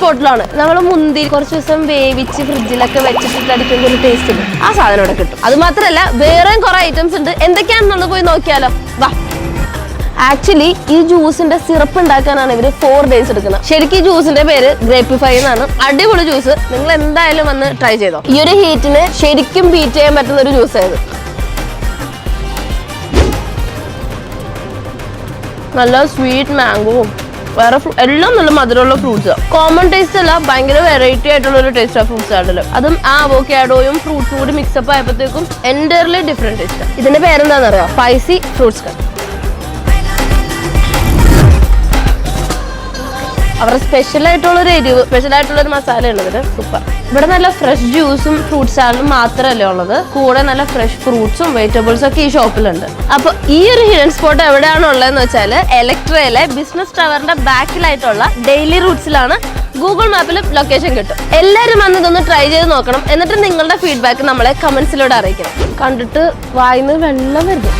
സ്പോട്ടിലാണ്. നമ്മൾ മുന്തിരി കുറച്ച് ദിവസം വേവിച്ച് ഫ്രിഡ്ജിലൊക്കെ വെച്ചിട്ട് അടിക്കുന്ന ഒരു ടേസ്റ്റ് ഉണ്ട്. ആ സാധനം ഇവിടെ കിട്ടും. അത് മാത്രമല്ല വേറെയും കുറെ ഐറ്റംസ് ഉണ്ട്. എന്തൊക്കെയാണെന്നുള്ളത് പോയി നോക്കിയാലോ. വാ. ആക്ച്വലി ഈ ജ്യൂസിന്റെ സിറപ്പ് ഉണ്ടാക്കാനാണ് ഇവര് 4 days എടുക്കുന്നത്. ശരിക്കും ഈ ജ്യൂസിന്റെ പേര് ഗ്രേപ്പിഫൈ എന്നാണ്. അടിപൊളി ജ്യൂസ്. നിങ്ങൾ എന്തായാലും വന്ന് ട്രൈ ചെയ്തോ. ഈ ഒരു ഹീറ്റിന് ശരിക്കും ബീറ്റ് ചെയ്യാൻ പറ്റുന്ന ഒരു ജ്യൂസ് ആയത്. നല്ല സ്വീറ്റ് മാംഗോവും വേറെ എല്ലാം നല്ല മധുരമുള്ള ഫ്രൂട്ട്സ്. കോമൺ ടേസ്റ്റ് അല്ല, ഭയങ്കര വെറൈറ്റി ആയിട്ടുള്ള ഒരു ടേസ്റ്റ് ആ ഫ്രൂട്ട്സ് ആണല്ലോ. അതും ആ അവോക്കാഡോയും ഫ്രൂട്ട്സും കൂടി മിക്സപ്പ് ആയപ്പോഴത്തേക്കും എൻറ്റയർലി ഡിഫറെന്റ് ടേസ്റ്റ്. ഇതിന്റെ പേരെന്താണെന്ന് അറിയാം? Spicy fruits cut. അവരുടെ സ്പെഷ്യൽ ആയിട്ടുള്ള ഒരു എരിവ്, സ്പെഷ്യൽ ആയിട്ടുള്ള ഒരു മസാല ഉള്ളത്. സൂപ്പർ. ഇവിടെ നല്ല ഫ്രഷ് ജ്യൂസും ഫ്രൂട്ട് സാലഡും മാത്രമല്ലേ ഉള്ളത്, കൂടെ നല്ല ഫ്രഷ് ഫ്രൂട്ട്സും വെജിറ്റബിൾസും ഒക്കെ ഈ ഷോപ്പിലുണ്ട്. അപ്പൊ ഈ ഒരു ഹിഡൻ സ്പോട്ട് എവിടെയാണ് ഉള്ളതെന്ന് വെച്ചാൽ എലക്ട്രയിലെ ബിസിനസ് ടവറിന്റെ ബാക്കിലായിട്ടുള്ള ഡെയിലി റൂട്ട്സിലാണ്. ഗൂഗിൾ മാപ്പിൽ ലൊക്കേഷൻ കിട്ടും. എല്ലാവരും വന്ന് ഇതൊന്ന് ട്രൈ ചെയ്ത് നോക്കണം. എന്നിട്ട് നിങ്ങളുടെ ഫീഡ്ബാക്ക് നമ്മളെ കമന്റ്സിലൂടെ അറിയിക്കണം. കണ്ടിട്ട് വായിന്ന് വെള്ളം വരുന്നു.